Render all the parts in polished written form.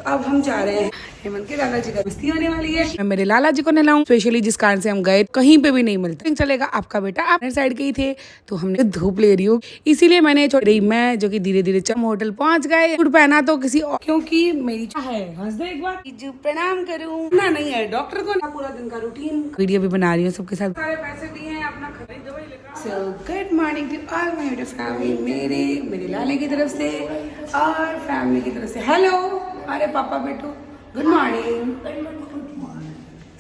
तो अब हम जा रहे हैं हेमंत के लाला जी का बस्ती होने वाली है। मैं मेरे लाला जी को नहलाऊं स्पेशली, जिस कारण से हम गए कहीं पे भी नहीं मिलते। चलेगा आपका बेटा आप साइड के ही थे तो हमने धूप ले रही हूँ, इसीलिए मैंने छोड़ रही। मैं जो कि धीरे धीरे चम होटल पहुंच गए। सूट पहना तो किसी और, क्योंकि मेरी है हंस दे एक बार जो प्रणाम करूँ ना, नहीं है डॉक्टर को ना, पूरा दिन का रूटीन वीडियो भी बना रही हूँ सबके साथ। सारे पैसे दिए हैं अपना खरीद दवाई लेकर। So good morning to all my YouTube family, मेरे लाले की तरफ से और फैमिली की तरफ से हेलो। अरे पापा बेटू गुड मॉर्निंग।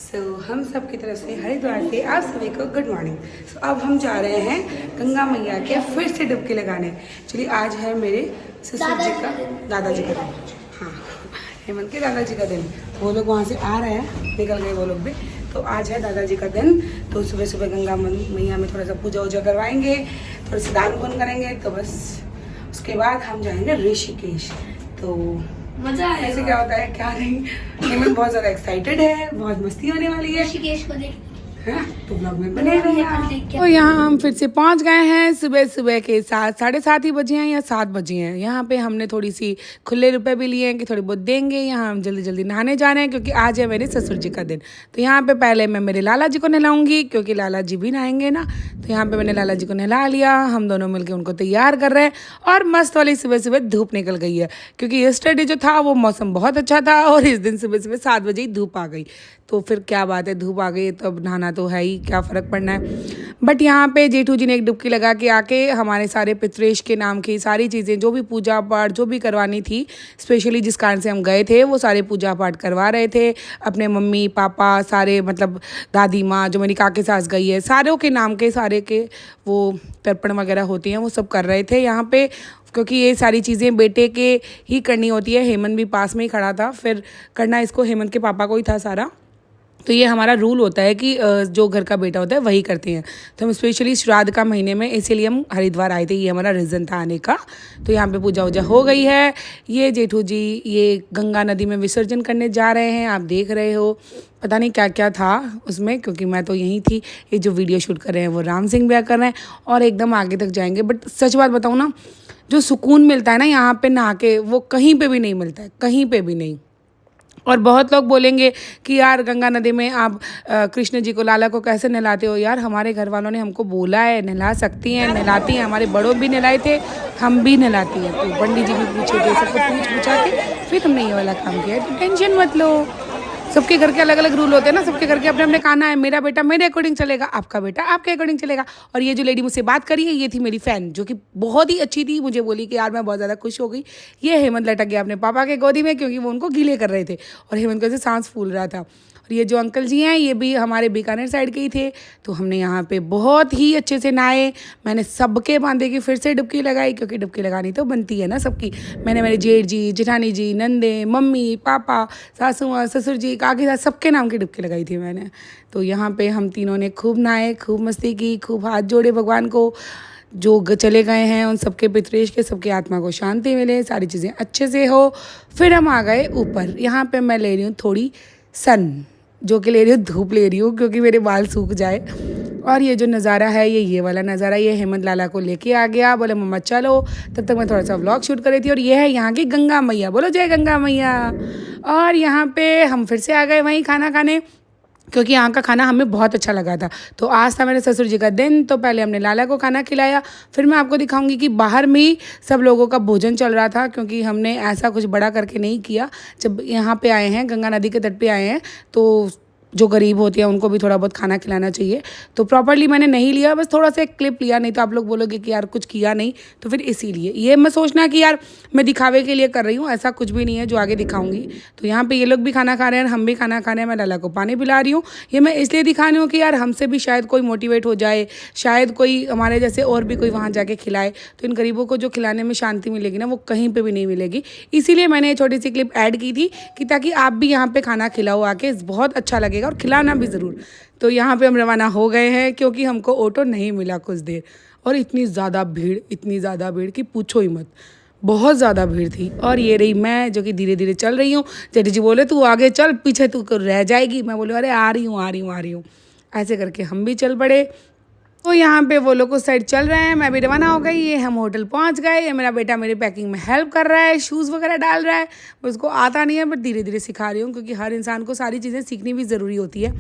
सो हम सब की तरफ से हरिद्वार से आप सभी को गुड मॉर्निंग। सो अब हम जा रहे हैं गंगा मैया के फिर से डुबकी लगाने। चलिए आज है मेरे ससुर जी का, दादाजी का दिन। हाँ, हेमंत के दादाजी का दिन। वो लोग वहाँ से आ रहे हैं, निकल गए वो लोग भी। तो आज है दादाजी का दिन, तो सुबह सुबह गंगा मैया में थोड़ा सा पूजा वूजा करवाएंगे, थोड़ा सा दान पुण्य करेंगे, तो बस उसके बाद हम जाएंगे ऋषिकेश। तो मजा आएगा। ऐसे क्या होता है क्या नहीं, हेमंत बहुत ज़्यादा एक्साइटेड है, बहुत मस्ती होने वाली है ऋषिकेश को देख। तो ब्लॉग में बने रहिए। तो यहाँ हम फिर से पहुँच गए हैं सुबह सुबह के 7-7:30 ही बजे हैं या 7 बजे हैं। यहाँ पे हमने थोड़ी सी खुले रुपए भी लिए हैं कि थोड़ी बहुत देंगे। यहाँ हम जल्दी जल्दी नहाने जा रहे हैं क्योंकि आज है मेरे ससुर जी का दिन। तो यहाँ पे पहले मैं मेरे लाला जी को नहलाऊंगी क्योंकि लाला जी भी नहाएंगे ना। तो यहाँ पे मैंने लाला जी को नहला लिया, हम दोनों मिलकर उनको तैयार कर रहे हैं। और मस्त वाली सुबह सुबह धूप निकल गई है क्योंकि यस्टरडे जो था वो मौसम बहुत अच्छा था और इस दिन सुबह सुबह 7 बजे ही धूप आ गई। तो फिर क्या बात है, धूप आ गई तो अब नहाना तो है ही, क्या फ़र्क पड़ना है। बट यहाँ पे जेठू जी ने एक डुबकी लगा के आके हमारे सारे पितरेश के नाम की सारी चीज़ें, जो भी पूजा पाठ जो भी करवानी थी, स्पेशली जिस कारण से हम गए थे, वो सारे पूजा पाठ करवा रहे थे। अपने मम्मी पापा सारे, मतलब दादी माँ जो मेरी काके सास गई है, सारों के नाम के सारे के वो तर्पण वगैरह होती हैं वो सब कर रहे थे यहाँ पे, क्योंकि ये सारी चीज़ें बेटे के ही करनी होती है। हेमंत भी पास में ही खड़ा था, फिर करना इसको हेमंत के पापा को ही था सारा। तो ये हमारा रूल होता है कि जो घर का बेटा होता है वही करते हैं। तो हम स्पेशली श्राद्ध का महीने में इसीलिए हम हरिद्वार आए थे, ये हमारा रीज़न था आने का। तो यहाँ पे पूजा वूजा हो गई है। ये जेठू जी ये गंगा नदी में विसर्जन करने जा रहे हैं, आप देख रहे हो। पता नहीं क्या क्या था उसमें, क्योंकि मैं तो यहीं थी। ये जो वीडियो शूट कर रहे हैं वो राम सिंह भैया कर रहे हैं और एकदम आगे तक जाएंगे। बट सच बात बताऊँ ना, जो सुकून मिलता है ना यहाँ पे नहा के, वो कहीं पे भी नहीं मिलता है, कहीं पे भी नहीं। और बहुत लोग बोलेंगे कि यार गंगा नदी में आप कृष्ण जी को, लाला को कैसे नहलाते हो। यार हमारे घर वालों ने हमको बोला है नहला सकती हैं, नहलाती हैं, हमारे बड़ों भी नहलाए थे, हम भी नहलाती हैं। तो पंडित जी भी पूछे थे, सबको पूछा के फिर हमने ये वाला काम किया है। तो टेंशन मत लो, सबके घर के अलग अलग रूल होते हैं ना, सबके घर के अपने अपने खाना है। मेरा बेटा मेरे अकॉर्डिंग चलेगा, आपका बेटा आपके अकॉर्डिंग चलेगा। और ये जो लेडी मुझसे बात करी है ये थी मेरी फ़ैन, जो कि बहुत ही अच्छी थी। मुझे बोली कि यार मैं बहुत ज़्यादा खुश हो गई। ये हेमंत लटक गया अपने पापा के गोदी में क्योंकि वो उनको गीले कर रहे थे और हेमंत को ऐसे सांस फूल रहा था। और ये जो अंकल जी हैं ये भी हमारे बीकानेर साइड के ही थे। तो हमने यहाँ पे बहुत ही अच्छे से नहाए। मैंने सबके बांधे की फिर से डुबकी लगाई क्योंकि डुबकी लगानी तो बनती है ना सबकी। मैंने मेरे जेठ जी, जेठानी जी, नंदे, मम्मी पापा, सासू माँ, ससुर जी, काकी सास, सबके नाम की डुबकी लगाई थी मैंने। तो यहाँ पे हम तीनों ने खूब नहाए, खूब मस्ती की, खूब हाथ जोड़े भगवान को। जो चले गए हैं उन सबके पितरेश के, सबके आत्मा को शांति मिले, सारी चीज़ें अच्छे से हो। फिर हम आ गए ऊपर। यहाँ पे मैं ले रही हूँ थोड़ी सन, जो कि ले रही हूँ धूप ले रही हूँ क्योंकि मेरे बाल सूख जाए। और ये जो नज़ारा है ये वाला नज़ारा, ये हेमंत लाला को लेके आ गया, बोले मम्मा चलो। तब तक मैं थोड़ा सा व्लॉग शूट कर रही थी। और ये है यहाँ की गंगा मैया, बोलो जय गंगा मैया। और यहाँ पे हम फिर से आ गए वहीं खाना खाने, क्योंकि यहाँ का खाना हमें बहुत अच्छा लगा था। तो आज था मेरे ससुर जी का दिन, तो पहले हमने लाला को खाना खिलाया। फिर मैं आपको दिखाऊंगी कि बाहर में ही सब लोगों का भोजन चल रहा था, क्योंकि हमने ऐसा कुछ बड़ा करके नहीं किया। जब यहाँ पे आए हैं, गंगा नदी के तट पे आए हैं, तो जो गरीब होते हैं उनको भी थोड़ा बहुत खाना खिलाना चाहिए। तो प्रॉपर्ली मैंने नहीं लिया, बस थोड़ा सा एक क्लिप लिया, नहीं तो आप लोग बोलोगे कि यार कुछ किया नहीं। तो फिर इसीलिए ये मैं सोचना कि यार मैं दिखावे के लिए कर रही हूँ, ऐसा कुछ भी नहीं है, जो आगे दिखाऊंगी। तो यहाँ पे ये लोग भी खाना खा रहे हैं, हम भी खाना खा रहे हैं, मैं लाला को पानी पिला रही हूँ। ये मैं इसलिए दिखा रही हूँ कि यार हमसे भी शायद कोई मोटिवेट हो जाए, शायद कोई हमारे जैसे और भी कोई वहाँ जाके खिलाए। तो इन गरीबों को जो खिलाने में शांति मिलेगी ना, वो कहीं पर भी नहीं मिलेगी। इसीलिए मैंने ये छोटी सी क्लिप ऐड की थी कि ताकि आप भी यहाँ पर खाना खिलाओ आके, बहुत अच्छा लगेगा और खिलाना भी ज़रूर। तो यहाँ पे हम रवाना हो गए हैं क्योंकि हमको ऑटो नहीं मिला कुछ देर। और इतनी ज़्यादा भीड़ कि पूछो ही मत, बहुत ज़्यादा भीड़ थी। और ये रही मैं जो कि धीरे धीरे चल रही हूँ। जेठी जी बोले तू आगे चल, पीछे तू रह जाएगी। मैं बोले अरे आ रही हूँ। ऐसे करके हम भी चल पड़े। तो यहाँ पे वो लोग उस साइड चल रहे हैं, मैं भी रवाना हो गई। ये हम होटल पहुँच गए। ये मेरा बेटा मेरी पैकिंग में हेल्प कर रहा है, शूज़ वगैरह डाल रहा है। उसको आता नहीं है बट धीरे धीरे सिखा रही हूँ, क्योंकि हर इंसान को सारी चीज़ें सीखनी भी ज़रूरी होती है।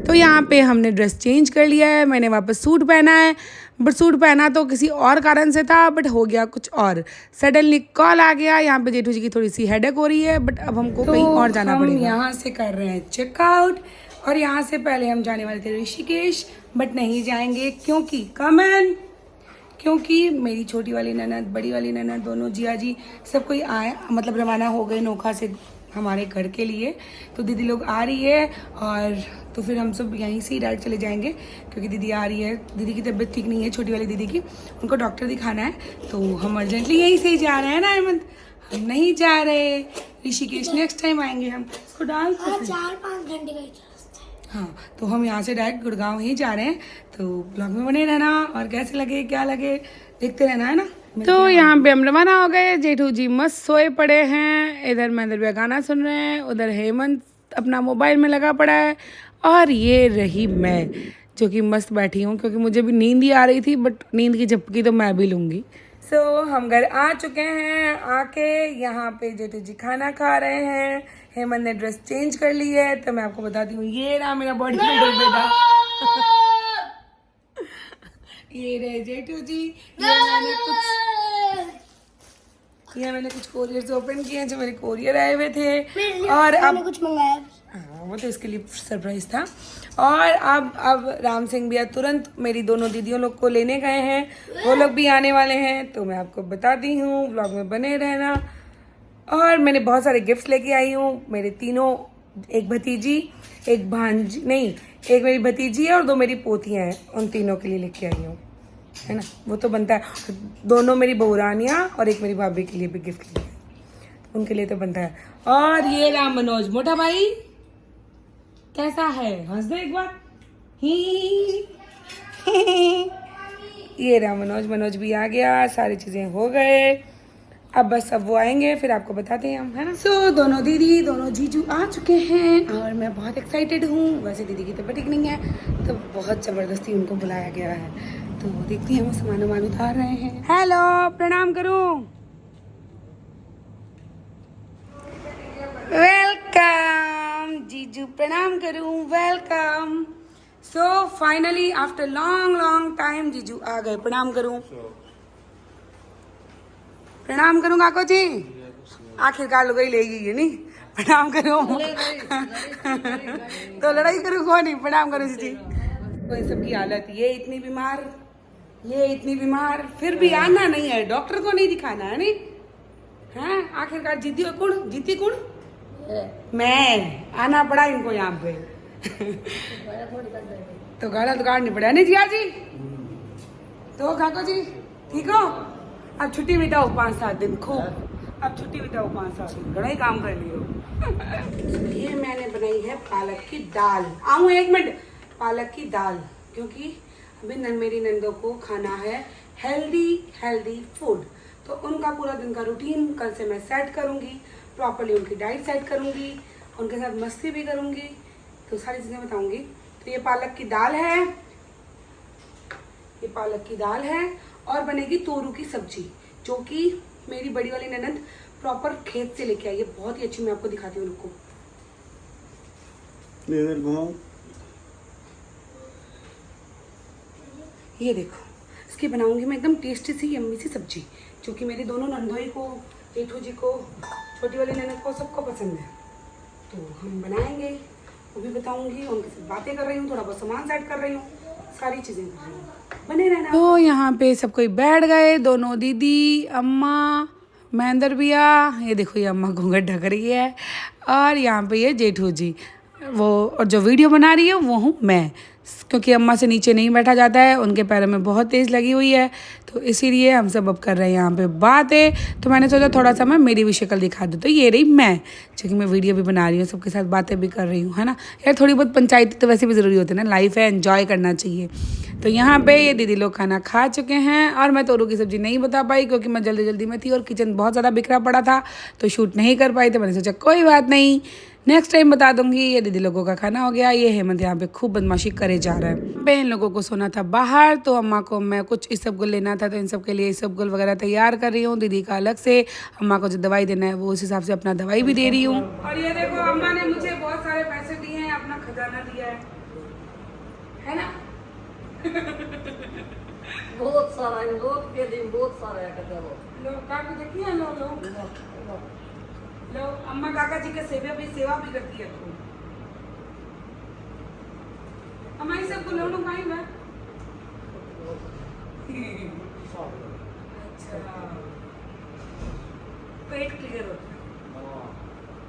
तो यहाँ पे हमने ड्रेस चेंज कर लिया है, मैंने वापस सूट पहना है। बट सूट पहना तो किसी और कारण से था, बट हो गया कुछ और। सडनली कॉल आ गया, यहाँ पे जेठू जी की थोड़ी सी हेडेक हो रही है, बट अब हमको कहीं और जाना पड़ेगा। यहाँ से कर रहे हैं चेकआउट, और यहाँ से पहले हम जाने वाले थे ऋषिकेश, बट नहीं जाएंगे क्योंकि कमन, क्योंकि मेरी छोटी वाली ननद, बड़ी वाली ननद, दोनों जिया जी सब कोई आए, मतलब रवाना हो गए नोखा से हमारे घर के लिए। तो दीदी लोग आ रही है, और तो फिर हम सब यहीं से ही डायरेक्ट चले जाएंगे, क्योंकि दीदी आ रही है। दीदी की तबीयत ठीक नहीं है, छोटी वाली दीदी की, उनको डॉक्टर दिखाना है। तो हम अर्जेंटली यहीं से ही जा रहे हैं ना हेमंत, हम नहीं जा रहे ऋषिकेश, नेक्स्ट टाइम आएंगे हम। इसको डाल 4-5 घंटे का। हाँ, तो हम यहाँ से डायरेक्ट गुड़गांव ही जा रहे हैं। तो ब्लॉग में बने रहना, और कैसे लगे क्या लगे देखते रहना, है ना। तो यहाँ पे हम रवाना हो गए। जेठू जी मस्त सोए पड़े हैं, इधर महेंद्र भैया गाना सुन रहे हैं, उधर हेमंत अपना मोबाइल में लगा पड़ा है, और ये रही मैं जो कि मस्त बैठी हूँ, क्योंकि मुझे भी नींद ही आ रही थी, बट नींद की झपकी तो मैं भी लूँगी। हम घर आ चुके हैं। आके यहाँ पे जेठू जी खाना खा रहे हैं। हेमंत ने ड्रेस चेंज कर ली है, तो मैं आपको बताती हूँ, ये रहा मेरा बॉडी बिल्डर बेटा। ये रहे जेठू जी। ये मैंने कुछ कोरियर्स ओपन किए हैं जो मेरे कोरियर आए हुए थे, और अब कुछ मंगाया। हाँ, वो तो इसके लिए सरप्राइज था। और अब राम सिंह भैया तुरंत मेरी दोनों दीदियों लोग को लेने गए हैं, वो लोग भी आने वाले हैं, तो मैं आपको बताती हूँ, व्लॉग में बने रहना। और मैंने बहुत सारे गिफ्ट्स लेके आई हूँ, मेरे तीनों, एक भतीजी, एक भांजी, नहीं एक मेरी भतीजी है और 2 मेरी पोतियाँ हैं, उन तीनों के लिए लेके आई हूँ, है ना। वो तो बनता है, 2 मेरी बहुरानियाँ और एक मेरी भाभी के लिए भी गिफ्ट लिए, उनके लिए तो बनता है। और ये राम मनोज मोटा भाई, कैसा है, हंस दो एक बार, ही। ये राम मनोज भी आ गया, सारी चीजें हो गए। अब बस अब वो आएंगे, फिर आपको बताते हैं हम, है ना। दोनों दीदी, दोनों जीजू आ चुके हैं, और मैं बहुत एक्साइटेड हूँ। वैसे दीदी की तबीयत ठीक नहीं है, तो बहुत ज़बरदस्ती उनको बुलाया गया है। तो देखती हैं, वो सामान उतार रहे हैं। हेलो, प्रणाम करूँ। वेलकम जीजू, प्रणाम करूँ, welcome. Finally after long time जीजू आ गए। प्रणाम करूँ, प्रणाम करूँ काको जी, आखिरकार लोग ही ले गई, नहीं प्रणाम करूँ। तो लड़ाई करूँ कौन नहीं, प्रणाम करूँ जी। तो इन सब की हालत, ये इतनी बीमार, फिर भी आना नहीं है, डॉक्टर को नहीं दिखाना है, नहीं है। आखिरकार जीती कौन मैं, आना पड़ा इनको यहाँ पे। तो गाड़ा तो काटनी पड़ा, नहीं जिया जी। तो काको जी ठीक हो, अब छुट्टी बिताओ 5-7 दिन खूब, अब छुट्टी बिताओ 5-7 दिन, बड़ा ही काम कर लियो। ये मैंने बनाई है पालक की दाल। आऊँ 1 मिनट, पालक की दाल, क्योंकि अभी मेरी नंदों को खाना है हेल्दी फूड, तो उनका पूरा दिन का रूटीन कल से मैं सेट करूँगी, प्रॉपरली उनकी डाइट सेट करूँगी, उनके साथ मस्ती भी करूँगी, तो सारी चीज़ें बताऊँगी। तो ये पालक की दाल है, और बनेगी तोरू की सब्जी, जो कि मेरी बड़ी वाली ननद प्रॉपर खेत से लेके आई है, बहुत ही अच्छी। मैं आपको दिखाती हूँ, उनको ये देखो, इसकी बनाऊंगी मैं एकदम टेस्टी सी यम्मी सी सब्जी, जो कि मेरी दोनों नंदोई को, जेठू जी को, छोटी वाली ननद को, सबको पसंद है। तो हम बनाएंगे, वो भी बताऊंगी, उनके साथ बातें कर रही हूँ, थोड़ा बहुत सामान सेट कर रही हूँ, सारी चीज़ें कर रही हूँ, बने रहना। तो यहाँ पे सब कोई बैठ गए, दोनों दीदी, अम्मा, महेंद्र भैया, ये देखो ये अम्मा घूंघट ढक रही है, और यहाँ पे ये जेठू जी, वो, और जो वीडियो बना रही है वो हूँ मैं, क्योंकि अम्मा से नीचे नहीं बैठा जाता है, उनके पैरों में बहुत तेज़ लगी हुई है, तो इसीलिए हम सब अब कर रहे हैं यहाँ पे बातें। तो मैंने सोचा थोड़ा सा मैं मेरी भी शक्ल दिखा दूँ, तो ये रही मैं, क्योंकि मैं वीडियो भी बना रही हूँ, सबके साथ बातें भी कर रही हूँ, है ना यार। थोड़ी बहुत पंचायती तो वैसे भी ज़रूरी होती है ना, लाइफ है, एंजॉय करना चाहिए। तो यहाँ पे ये दीदी लोग खाना खा चुके हैं और मैं तोरू की सब्जी नहीं बता पाई क्योंकि मैं जल्दी जल्दी में थी और किचन बहुत ज़्यादा बिखरा पड़ा था तो शूट नहीं कर पाई। तो मैंने सोचा कोई बात नहीं, नेक्स्ट टाइम बता दूंगी। ये दीदी लोगों का खाना हो गया। ये हेमंत यहाँ पे खूब बदमाशी करे जा रहा है। पे इन लोगों को सोना था बाहर, तो अम्मा को मैं कुछ इसबगुल लेना था तो इन सब के लिए इसबगुल वगैरह तैयार कर रही हूँ। दीदी का अलग से, अम्मा को जो दवाई देना है वो उस हिसाब से अपना दवाई भी दे रही हूँ। और ये देखो अम्मा ने मुझे बहुत सारे पैसे दिए हैं, अपना खजाना दिया है ना। बहुत सारा लोग के दिन बहुत सारा है लो काकू देखिए, लो अम्मा काका जी के सेवा भी करती है खूब। अम्मा ये सब लो कहीं बा। अच्छा, पेट क्लियर होता है।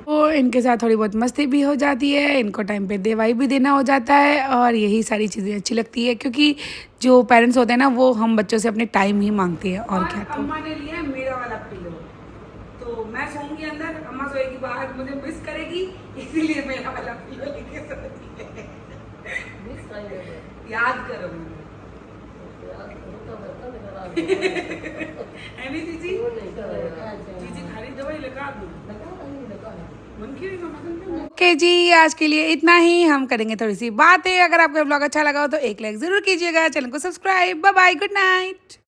तो इनके साथ थोड़ी बहुत मस्ती भी हो जाती है, इनको टाइम पे दवाई भी देना हो जाता है और यही सारी चीज़ें अच्छी लगती है क्योंकि जो पेरेंट्स होते हैं ना वो हम बच्चों से अपने टाइम ही मांगते हैं। और क्या, तो अम्मा ने लिया मेरा वाला पिलो, तो मैं सोऊंगी अंदर, अम्मा सोएगी बाहर, मुझे मिस करेगी इसीलिए मेरा वाला पिलो लेके सोती है। याद करो दीदी खाली दवाई लगा दूँ। ओके जी, आज के लिए इतना ही। हम करेंगे थोड़ी सी बातें। अगर आपको ब्लॉग अच्छा लगा हो तो एक लाइक जरूर कीजिएगा, चैनल को subscribe. Bye bye, good night.